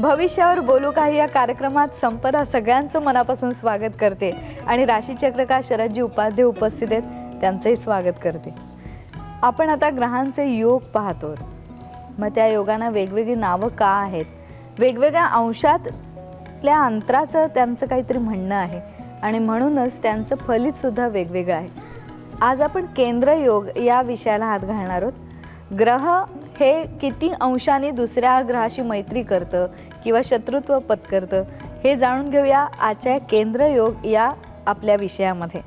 भविष्यावर बोलू काही या कार्यक्रमात संपदा सगळ्यांचं मनापासून स्वागत करते आणि राशीचक्रकार शरदजी उपाध्ये उपस्थित आहेत त्यांचंही स्वागत करते। आपण आता ग्रहांचे योग पाहतो, मग त्या योगांना वेगवेगळी नावं का आहेत, वेगवेगळ्या अंशातल्या अंतराचं त्यांचं काहीतरी म्हणणं आहे आणि म्हणूनच त्यांचं फलित सुद्धा वेगवेगळं आहे। आज आपण केंद्र योग या विषयाला हात घालणार आहोत। ग्रह हे किती अंशाने दुसऱ्या ग्रहाशी मैत्री करतं किंवा शत्रुत्व पत्करतं हे जाणून घेऊया आजच्या केंद्र योग या आपल्या विषयामध्ये।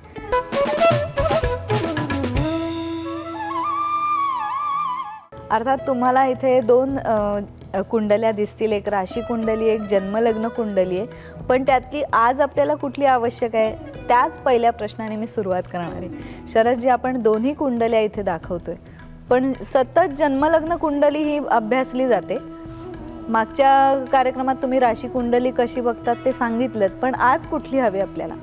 अर्थात तुम्हाला इथे दोन कुंडल्या दिसतील, एक राशी कुंडली, एक जन्मलग्न कुंडली आहे, पण त्यातली आज आपल्याला कुठली आवश्यक आहे त्याच पहिल्या प्रश्नाने मी सुरुवात करणार आहे। शरदजी, आपण दोन्ही कुंडल्या इथे दाखवतोय, पण सतत जन्मलग्न कुंडली ही अभ्यासली जाते। मागच्या कार्यक्रमात तुम्ही राशी कुंडली कशी बघतात ते सांगितलं, पण आज कुठली हवी आपल्याला?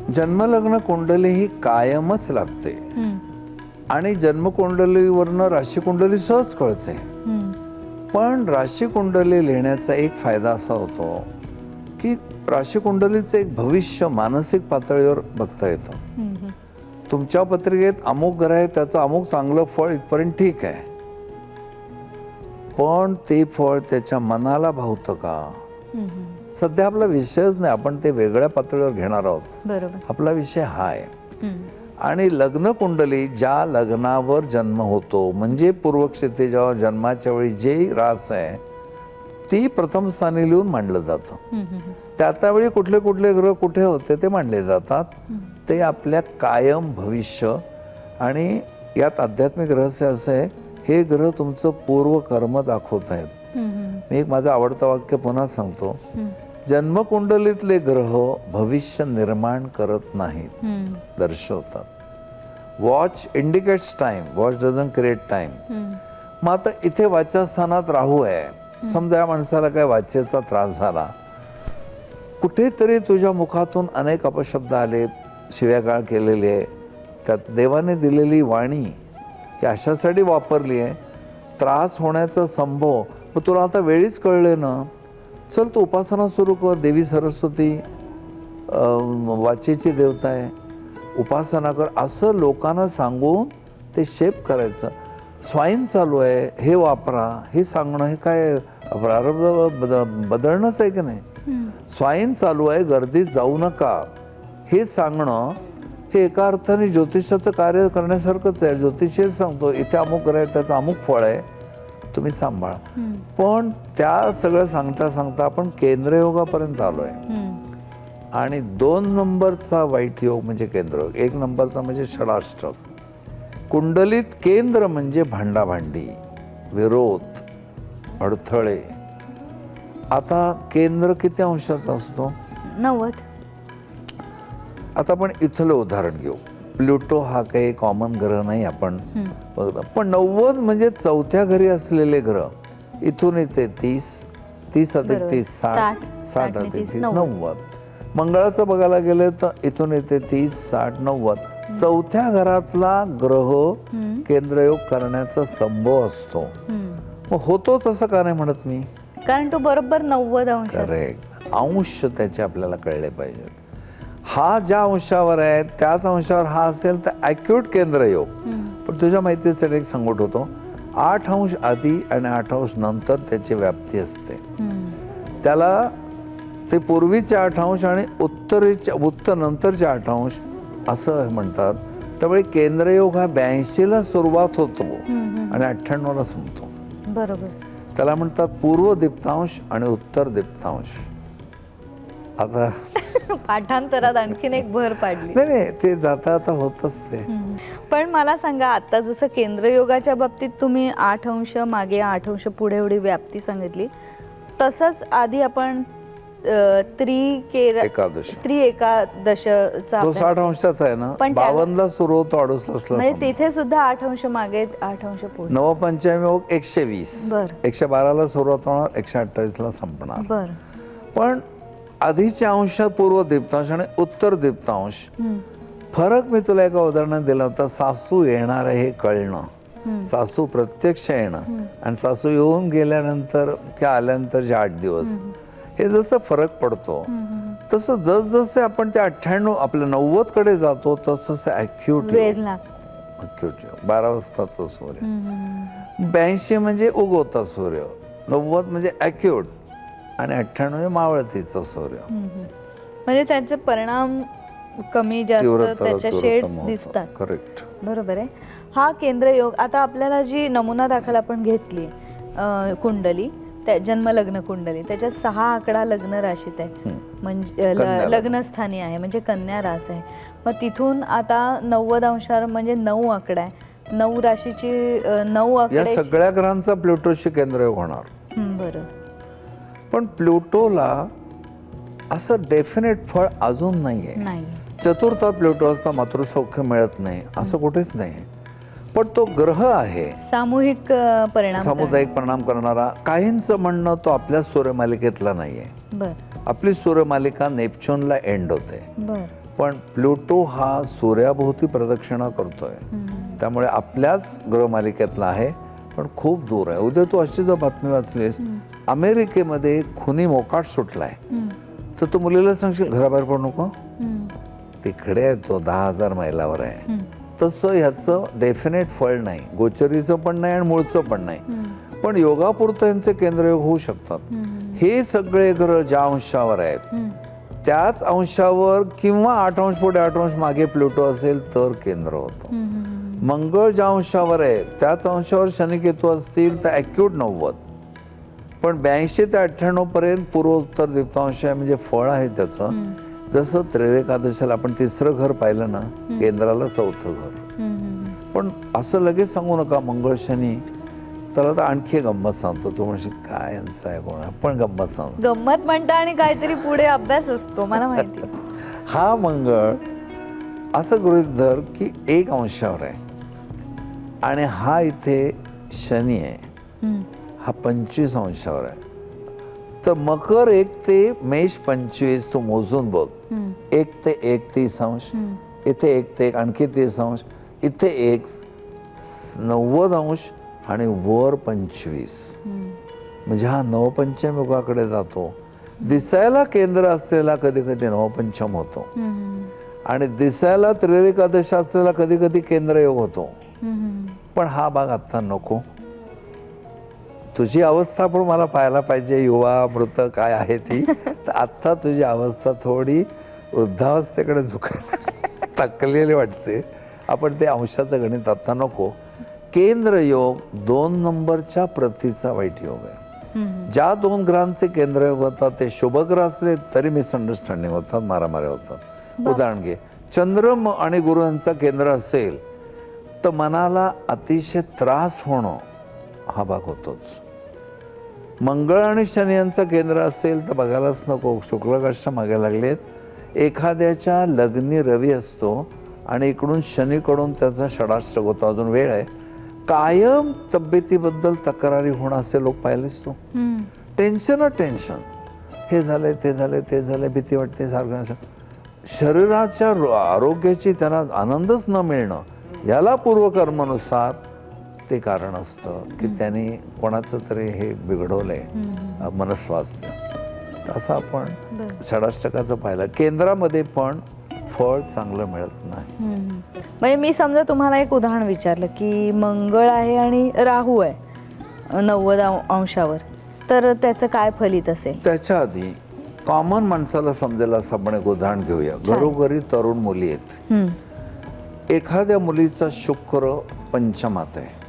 जन्मलग्न कुंडली ही कायमच लागते आणि जन्मकुंडलीवरनं राशी कुंडली सहज कळते। पण राशी कुंडली लिहिण्याचा एक फायदा असा होतो की राशी कुंडलीचं एक भविष्य मानसिक पातळीवर बघता येतं। तुमच्या पत्रिकेत अमुक ग्रह आहे, त्याचं अमुक चांगलं फळ इथपर्यंत ठीक आहे, पण ते फळ त्याच्या मनाला भावतं का? सध्या आपला विषयच नाही, आपण ते वेगळ्या पातळीवर घेणार आहोत। बरोबर, आपला विषय हा आहे। आणि लग्न कुंडली ज्या लग्नावर जन्म होतो, म्हणजे पूर्व क्षितिजावर जन्माच्या वेळी जे रास आहे ती प्रथम स्थानी लिहून मांडलं जातं। त्यावेळी कुठले कुठले ग्रह कुठे होते ते मांडले जातात, ते आपल्या कायम भविष्य। आणि यात आध्यात्मिक रहस्य असं आहे, हे ग्रह तुमचं पूर्व कर्म दाखवत आहेत। मी एक माझं आवडतं वाक्य पुन्हा सांगतो, जन्मकुंडलीतले ग्रह भविष्य निर्माण करत नाहीत, दर्शवतात। Watch indicates time, watch doesn't create time. मग आता इथे वाचस्थानात राहू आहे, समजा या माणसाला काय वाचेचा त्रास झाला, कुठेतरी तुझ्या मुखातून अनेक अपशब्द आलेत, शिव्यागाळ केलेली आहे, त्यात देवाने दिलेली वाणी ही अशासाठी वापरली आहे, त्रास होण्याचा संभव। मग तुला आता वेळीच कळले ना, चल तू उपासना सुरू कर, देवी सरस्वती वाचेची देवता आहे, उपासना कर, असं लोकांना सांगून ते शेप करायचं। स्वाईन चालू आहे, हे वापरा, हे सांगणं हे काय प्रारब्ध बदलणंच आहे की नाही? स्वाईन चालू आहे, गर्दीत जाऊ नका, हे सांगणं हे एका अर्थाने ज्योतिषाचं कार्य करण्यासारखंच आहे। ज्योतिषी सांगतो इथे अमुक ग्रह आहे, त्याचं अमुक फळ आहे, तुम्ही सांभाळा। पण त्या सगळं सांगता सांगता आपण केंद्रयोगापर्यंत आलो आहे। आणि 2 नंबरचा वाईट योग म्हणजे केंद्रयोग, 1 नंबरचा म्हणजे षडाष्टक। कुंडलीत केंद्र म्हणजे भांडाभांडी, विरोध, अडथळे। आता केंद्र किती अंशाचा असतो? 90। आता आपण इथलं उदाहरण घेऊ, प्लुटो हा काही कॉमन ग्रह नाही आपण बघतो, पण 90 म्हणजे चौथ्या घरी असलेले ग्रह। इथून येते 30, 30 अधिक 30 60, 60 अधिक 30 90। मंगळाचं बघायला गेलं तर इथून येते 30 60 90। चौथ्या घरातला ग्रह केंद्रयोग करण्याचा संभव असतो। मग होतो तसं का नाही म्हणत मी? कारण तो बरोबर 90 अंश। करेक्ट, अंश त्याचे आपल्याला कळले पाहिजेत। हा ज्या अंशावर आहे त्याच अंशावर हा असेल तर ॲक्यूट केंद्रयोग। पण तुझ्या माहितीसाठी एक सांगत होतो, 8 अंश आधी आणि 8 अंश नंतर त्याची व्याप्ती असते। त्याला ते पूर्वीचे 8 अंश आणि उत्तर नंतरचे 8 अंश असं म्हणतात। त्यामुळे केंद्रयोग हा 82ला सुरुवात होतो आणि 98ला संपतो। बरोबर, त्याला म्हणतात पूर्व दीप्तांश आणि उत्तर दीप्तांश। आता पाठांतरात आणखीन एक भर पाडली। नाही, ते जाता आता होतच ते। पण मला सांगा, आता जसं केंद्रयोगाच्या बाबतीत तुम्ही 8 अंश मागे 8 अंश पुढे एवढी व्याप्ती सांगितली, तसंच आधी आपण त्रिएकादशचा 60 अंशाचा आहे ना, 52ला सुरू होतो, 68ला म्हणजे तिथे सुद्धा 8 अंश मागे 8 अंश पुढे। नवपंचमी योग 120, 112ला सुरुवात होणार, 128ला संपणार। बरं, पण आधीचे अंश पूर्व दीप्तांश आणि उत्तर दीप्तांश। फरक मी तुला एका उदाहरणात दिला होता, सासू येणार आहे हे कळणं सासू प्रत्यक्ष येणं आणि सासू येऊन गेल्यानंतर किंवा आल्यानंतर जे 8 दिवस, हे जसं फरक पडतो तसं जसजसे आपण ते 98 आपल्या 90 कडे जातो तसं ॲक्यूट वेळ लागतो. 12 वाजताचा सूर्य, 82 म्हणजे उगवता सूर्य, 90 म्हणजे ॲक्यूट आणि 98 म्हणजे मावळतीचा सूर्य. म्हणजे त्यांचे परिणाम कमी जास्त त्याच्या शेड्स दिसतात. करेक्ट, बरोबर आहे. हा केंद्रयोग, आता आपल्याला जी नमुना दाखल आपण घेतली कुंडली, त्या जन्म लग्न कुंडली, त्याच्यात 6 आकडा लग्न राशीत आहे, म्हणजे लग्नस्थानी आहे, म्हणजे कन्या रास आहे. मग तिथून आता 90 अंशावर म्हणजे 9 आकडा आहे. 9 राशीची 9 या आकडे सगळ्या ग्रहांचा प्लुटोशी केंद्रयोग होणार. बरोबर. पण प्लुटोला असं डेफिनेट फळ अजून नाहीये. नाही. चतुर्थात प्लुटोचा मातृसौख्य मिळत नाही असं कुठेच नाही. पण तो ग्रह आहे सामूहिक परिणाम, सामुदायिक परिणाम करणारा. काहींचं म्हणणं तो आपल्या सूर्यमालिकेतला नाहीये. बर आपली सूर्यमालिका नेपच्यूनला एंड होते, बर पण प्लुटो हा सूर्याभोवती प्रदक्षिणा करतोय, त्यामुळे आपल्याच ग्रहमालिकेतला आहे पण खूप दूर आहे. उद्या तू अशी जर बातमी वाचलीस, अमेरिकेमध्ये खुनी मोकाट सुटलाय, तर तू मुलीला सांगशील घराबाहेर पडू नको, तिकडे आहे तो 10,000 मैलावर आहे. तसं ह्याचं डेफिनेट फळ नाही, गोचरीचं पण नाही आणि मूळचं पण नाही. पण योगापुरतं यांचे केंद्रयोग होऊ शकतात. हे सगळे ग्रह ज्या अंशावर आहेत त्याच अंशावर किंवा 8 अंश पुढे 8 अंश मागे प्लुटो असेल तर केंद्र होतं. मंगळ ज्या अंशावर आहे त्याच अंशावर शनी केतू असतील तर ॲक्यूट 90, पण 82 ते 98 पर्यंत पूर्व उत्तर दीप्तांश आहे, म्हणजे फळ आहे त्याचं. जसं त्रिरेकादशीला आपण 3रं घर पाहिलं ना, केंद्राला 4थं घर. पण असं लगेच सांगू नका मंगळ शनी. त्याला तर आणखी गंमत सांगतो. तू म्हणशील काय यांचं आहे कोणा, पण गंमत सांगतो. गंमत म्हणता आणि काहीतरी पुढे अभ्यास असतो, मला माहिती. हा मंगळ असं गृहीत धर की 1 अंशावर आहे आणि हा इथे शनी आहे, हा 25 अंशावर आहे. तर मकर 1 ते मेष 25 तू मोजून बघ. 1 ते 1 30 अंश, इथे 1 ते 1 आणखी 30 अंश, इथे 1 90 अंश आणि वर 25. म्हणजे हा नवपंचम युगाकडे जातो. दिसायला केंद्र असलेला कधी कधी नवपंचम होतो आणि दिसायला त्रिरेकादशी असलेला कधी कधी केंद्रयोग होतो. पण हा भाग आत्ता नको. तुझी अवस्था पण मला पाहायला पाहिजे, युवा मृत काय आहे ती. तर आत्ता तुझी अवस्था थोडी वृद्धावस्थेकडे थकलेली वाटते. आपण ते अंशाचं गणित आत्ता नको. केंद्र योग 2 नंबरच्या प्रतीचा वाईट योग आहे. ज्या 2 ग्रहांचे केंद्रयोग होतात ते शुभ ग्रह असले तरी मिसअंडरस्टँडिंग होतात, मारामाऱ्या होतात. उदाहरण घे, चंद्र आणि गुरु यांचा केंद्र असेल तर मनाला अतिशय त्रास होणं हा भाग होतोच. मंगळ आणि शनी यांचं केंद्र असेल तर बघायलाच नको, शुक्ल कष्ट मागे लागलेत. एखाद्याच्या लग्नी रवी असतो आणि इकडून शनीकडून त्याचा षडाष्टक होतो, अजून वेळ आहे. कायम तब्येतीबद्दल तक्रारी होणं असे लोक पाहिलेच तू. टेन्शन, हे झालंय ते झालंय ते झालंय, भीती वाटते सारखं. शरीराच्या आरोग्याची त्यांना आनंदच न मिळणं, याला पूर्वकर्मानुसार ते कारण असतं की त्यांनी कोणाचं तरी हे बिघडवलंय मनस्वास्थ्य. असं आपण षडाष्टकाचं पाहिलं. केंद्रामध्ये पण फळ चांगलं मिळत नाही. म्हणजे मी समजा तुम्हाला एक उदाहरण विचारलं की मंगळ आहे आणि राहू आहे 90 अंशावर, तर त्याचं काय फलित असेल? त्याच्या आधी कॉमन माणसाला समजेल असं आपण एक उदाहरण घेऊया. घरोघरी तरुण मुली आहेत. एखाद्या मुलीचा शुक्र पंचमात आहे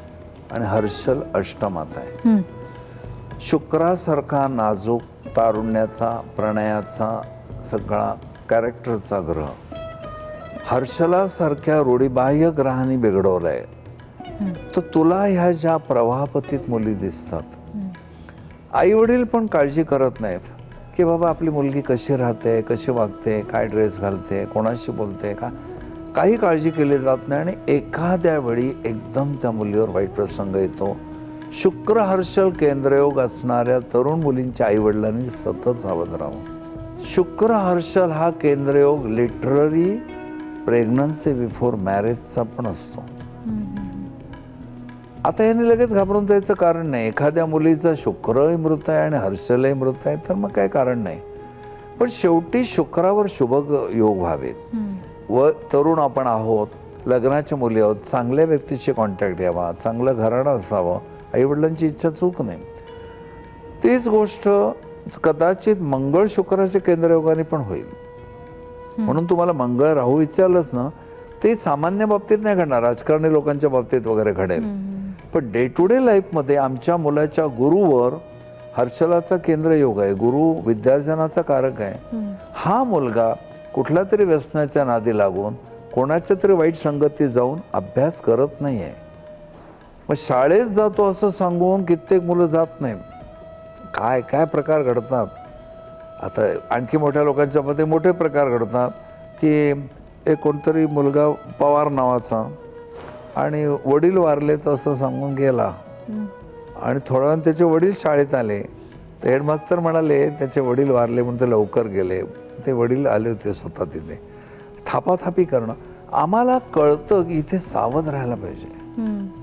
आणि हर्षल अष्टमात आहे. शुक्रासारखा नाजूक, तारुण्याचा, प्रणयाचा, सगळा कॅरेक्टरचा ग्रह हर्षलासारख्या रूढीबाह्य ग्रहांनी बिघडवलाय. तर तुला ह्या ज्या प्रवाहपतीत मुली दिसतात, आई वडील पण काळजी करत नाहीत की बाबा आपली मुलगी कशी राहते, कशी वागते, काय ड्रेस घालते, कोणाशी बोलते, काही काळजी केली जात नाही. आणि एखाद्या वेळी एकदम त्या मुलीवर वाईट प्रसंग येतो. शुक्र हर्षल केंद्रयोग असणाऱ्या तरुण मुलींच्या आईवडिलांनी सतत सावध राहावं. शुक्र हर्षल हा केंद्रयोग लिटररी प्रेग्नन्सी बिफोर मॅरेजचा पण असतो. आता याने लगेच घाबरून जायचं कारण नाही. एखाद्या मुलीचा शुक्रही मृत आहे आणि हर्षलही मृत आहे तर मग काय कारण नाही. पण शेवटी शुक्रावर शुभ योग व्हावेत. व तरुण आपण आहोत, लग्नाच्या मुली आहोत, चांगल्या व्यक्तीशी कॉन्टॅक्ट यावा, चांगलं घराणं असावं, आईवडिलांची इच्छा चूक नाही. तीच गोष्ट कदाचित मंगळ शुक्राच्या केंद्रयोगाने पण होईल. म्हणून तुम्हाला मंगळ राहू विचारलंच ना, ते सामान्य बाबतीत नाही घडणार, राजकारणी लोकांच्या बाबतीत वगैरे घडेल. पण डे टू डे लाईफमध्ये आमच्या मुलाच्या गुरुवर हर्षलाचा केंद्रयोग आहे. गुरु विद्यार्जनाचा कारक आहे. हा मुलगा कुठल्या तरी व्यसनाच्या नादी लागून कोणाच्या तरी वाईट संगतीत जाऊन अभ्यास करत नाही आहे. मग शाळेत जातो असं सांगून कित्येक मुलं जात नाहीत. काय काय प्रकार घडतात. आता आणखी मोठ्या लोकांच्या मध्ये मोठे प्रकार घडतात की एक कोणतरी मुलगा पवार नावाचा आणि वडील वारलेच असं सांगून गेला आणि थोड्या वेळाने त्याचे वडील शाळेत आले. तर हेडमास्तर म्हणाले त्याचे वडील वारले म्हणून ते लवकर गेले. ते वडील आले होते स्वतः तिथे. थापाथापी करणं. आम्हाला कळतं की इथे सावध राहायला पाहिजे.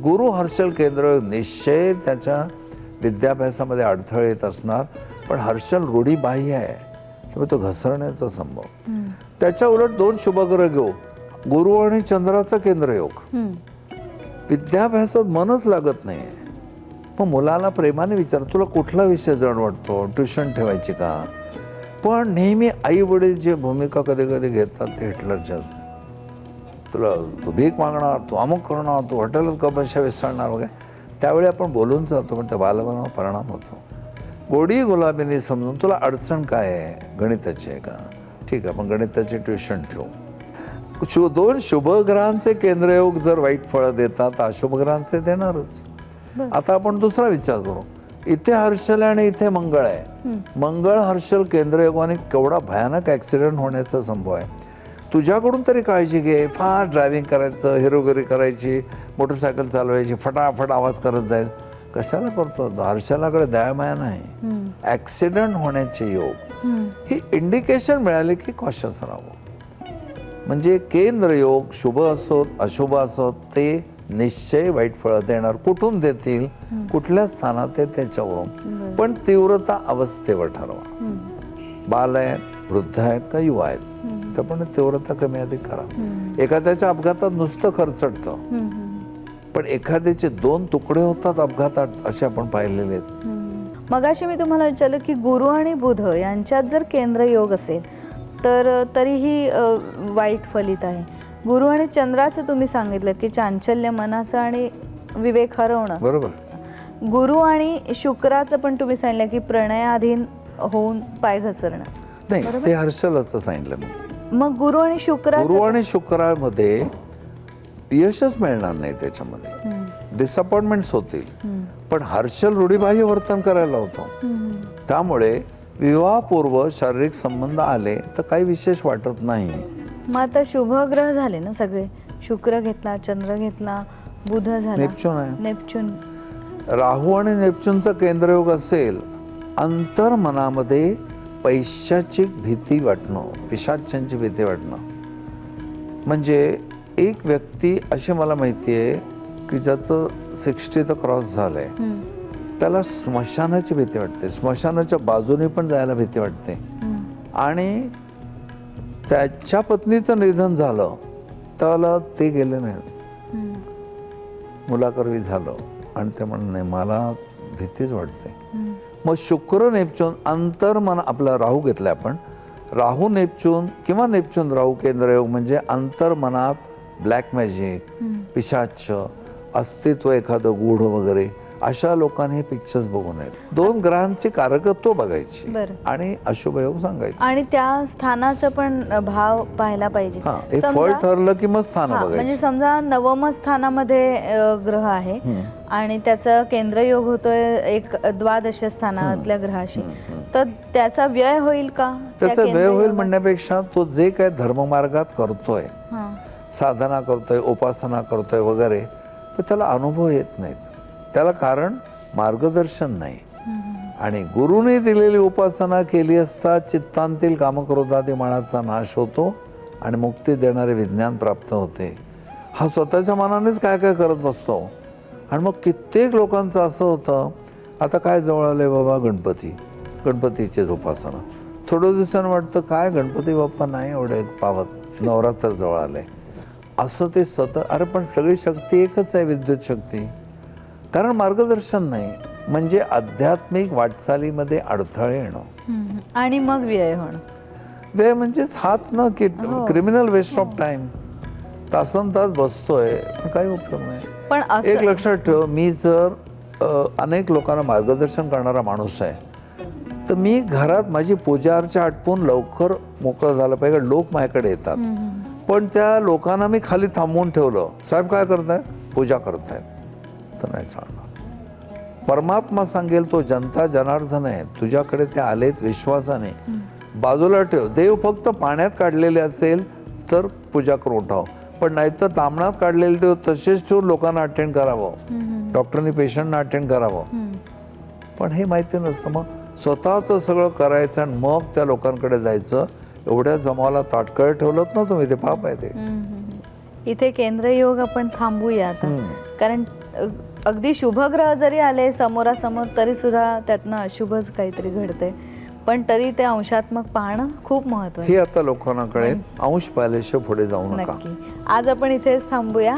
गुरु हर्षल केंद्र निश्चय त्याच्या विद्याभ्यासामध्ये अडथळे येत असणार, पण हर्षल रूढीबाह्य आहे, त्यामुळे तो घसरण्याचा संभव. त्याच्या उलट दोन शुभग्रह घेऊ, गुरु आणि चंद्राचा केंद्रयोग. विद्याभ्यासात मनच लागत नाही. मग मुलाला प्रेमाने विचार, तुला कुठला विषय जड वाटतो, ट्युशन ठेवायची का? पण नेहमी आई वडील जे भूमिका कधी कधी घेतात ते हिटलरच्या असतात. तुला तू भीक मागणार, तू अमुक करणार, तू हॉटेलात कपाशा विसरणार वगैरे. त्यावेळी आपण बोलून जातो, पण त्या बालमनावर परिणाम होतो. गोडी गुलाबीने समजून, तुला अडचण काय आहे, गणिताची आहे का? ठीक आहे, आपण गणिताची ट्युशन ठेवू. दोन शुभग्रहांचे केंद्रयोग जर वाईट फळं देतात, अशुभग्रहांचे देणारच. आता आपण दुसरा विचार करू. इथे हर्षल आणि इथे मंगळ आहे. मंगळ हर्षल केंद्रयोगाने केवढा भयानक ॲक्सिडेंट होण्याचा संभव आहे. तुझ्याकडून तरी काळजी घे. फार ड्रायव्हिंग करायचं, हिरोगिरी करायची, मोटरसायकल चालवायची, फटाफट आवाज करत जायचं. कशाला करतो? हर्षलाकडे दयामाया नाही. ॲक्सिडेंट होण्याचे योग ही इंडिकेशन मिळाले की कॉशियस राहावं. म्हणजे केंद्रयोग शुभ असोत अशुभ असोत ते निश्चय वाईट फळं देणार. कुठून देतील, कुठल्या स्थानात आहे त्याच्यावरून. पण तीव्रता अवस्थेवर ठरवा. बाल आहेत, वृद्ध आहेत का युवा आहेत, तर पण तीव्रता कमी अधिक करा. एखाद्याच्या अपघातात नुसतं खरचटतं, पण एखाद्याचे दोन तुकडे होतात अपघातात, असे आपण पाहिलेले आहेत. मगाशी मी तुम्हाला विचारलं की गुरु आणि बुध यांच्यात जर केंद्रयोग असेल तर तरीही वाईट फलित आहे. गुरु आणि चंद्राचं तुम्ही सांगितलं की चांचल्य मनाचं आणि विवेक हरवणं. बरोबर. गुरु आणि शुक्राचं पण तुम्ही सांगितलं की प्रणयाधीन होऊन पाय घसरणं. नाही, ते हर्षलाचं सांगितलं मी. मग गुरु आणि गुरु आणि शुक्रामध्ये यशच मिळणार नाही. त्याच्यामध्ये डिसअपॉइंटमेंट्स होतील. पण हर्षल रूढीबाह्य वर्तन करायला होतो. त्यामुळे विवाहपूर्व शारीरिक संबंध आले तर काही विशेष वाटत नाही. मग आता शुभग्रह झाले ना सगळे. शुक्र घेतला, चंद्र घेतला, बुध झाला, नेपच्यून आहे. नेपच्यून. राहू आणि नेपच्यूनचा केंद्रयोग असेल, अंतर्मनामध्ये पैशाची भीती वाटणं, पिशाच्यांची भीती वाटणं. म्हणजे एक व्यक्ती अशी मला माहिती आहे की ज्याचं 60चं क्रॉस झालंय, त्याला स्मशानाची भीती वाटते. स्मशानाच्या बाजूने पण जायला भीती वाटते. आणि त्याच्या पत्नीचं निधन झालं त्याला ते गेले नाहीत. मुलाकरवी झालं आणि ते म्हणलं नाही, मला भीतीच वाटते. मग शुक्र नेपच्यून अंतर्मन, आपला राहू घेतला आपण, राहू नेपच्यून किंवा नेपच्यून राहू केंद्रयोग म्हणजे अंतर्मनात ब्लॅक मॅजिक, पिशाच, अस्तित्व एखादं गूढ वगैरे, अशा लोकांनी हे पिक्चर्स बघू नयेत. दोन ग्रहांची कारकत्व बघायची आणि अशुभ योग सांगायचे. आणि त्या स्थानाचं पण भाव पाहायला पाहिजे. एक फळ ठरलं की मग स्थान बघायचं. म्हणजे समजा नवम स्थानामध्ये ग्रह आहे आणि त्याचा केंद्रयोग होतोय एक द्वादश स्थानातल्या ग्रहाशी, तर त्याचा व्यय होईल का? त्याचा व्यय होईल म्हणण्यापेक्षा तो जे काय धर्ममार्गात करतोय, साधना करतोय, उपासना करतोय वगैरे, तर त्याला अनुभव येत नाहीत. त्याला कारण मार्गदर्शन नाही. आणि गुरुने दिलेली उपासना केली असता चित्तांतील कामक्रोधादी माळाचा नाश होतो आणि मुक्ती देणारे विज्ञान प्राप्त होते. हा स्वतःच्या मनानेच काय काय करत बसतो. आणि मग कित्येक लोकांचं असं होतं, आता काय जवळ आलंय बाबा गणपतीचेच उपासना. थोड्या दिवसानं वाटतं काय गणपती बाप्पा नाही एवढे पावत, नवरात्र जवळ आले, असं ते अरे पण सगळी शक्ती एकच आहे, विद्युत शक्ती. कारण मार्गदर्शन नाही, म्हणजे आध्यात्मिक वाटचालीमध्ये अडथळे येणं आणि मग व्यय होणं. वेळ म्हणजेच हाच ना की क्रिमिनल वेस्ट ऑफ टाइम. तासन तास बसतोय पण काही उपयोग नाही. पण एक लक्षात ठेव, मी जर अनेक लोकांना मार्गदर्शन करणारा माणूस आहे, तर मी घरात माझी पूजा अर्चा आटपून लवकर मोकळं झालं पाहिजे. लोक माझ्याकडे येतात, पण त्या लोकांना मी खाली थांबवून ठेवलं, साहेब काय करतायत, पूजा करतायत, तर नाही चालणार. परमात्मा सांगेल तो जनता जनार्दन आहे, तुझ्याकडे ते आलेत विश्वासाने, बाजूला ठेव. देव फक्त पाण्यात काढलेले असेल तर पूजा करून उठाव, पण नाहीतर तामणात काढलेले देव तसेच ठेवून लोकांना अटेंड करावं, डॉक्टरनी पेशंटना अटेंड करावं. पण हे माहिती नसतं. मग स्वतःचं सगळं करायचं आणि मग त्या लोकांकडे जायचं. एवढ्या जमावाला ताटकळत ठेवलं ना तुम्ही, ते पाप आहे ते. इथे केंद्रयोग आपण थांबूया आता, कारण अगदी शुभग्रह जरी आले समोरासमोर तरी सुद्धा त्यातनं अशुभच काहीतरी घडते. पण तरी ते अंशात्मक पाहणं खूप महत्त्वाचं. हे आता लोकांना कळेल, अंश पाहिल्याशिवाय पुढे जाऊ नका. नक्की. आज आपण इथेच थांबूया.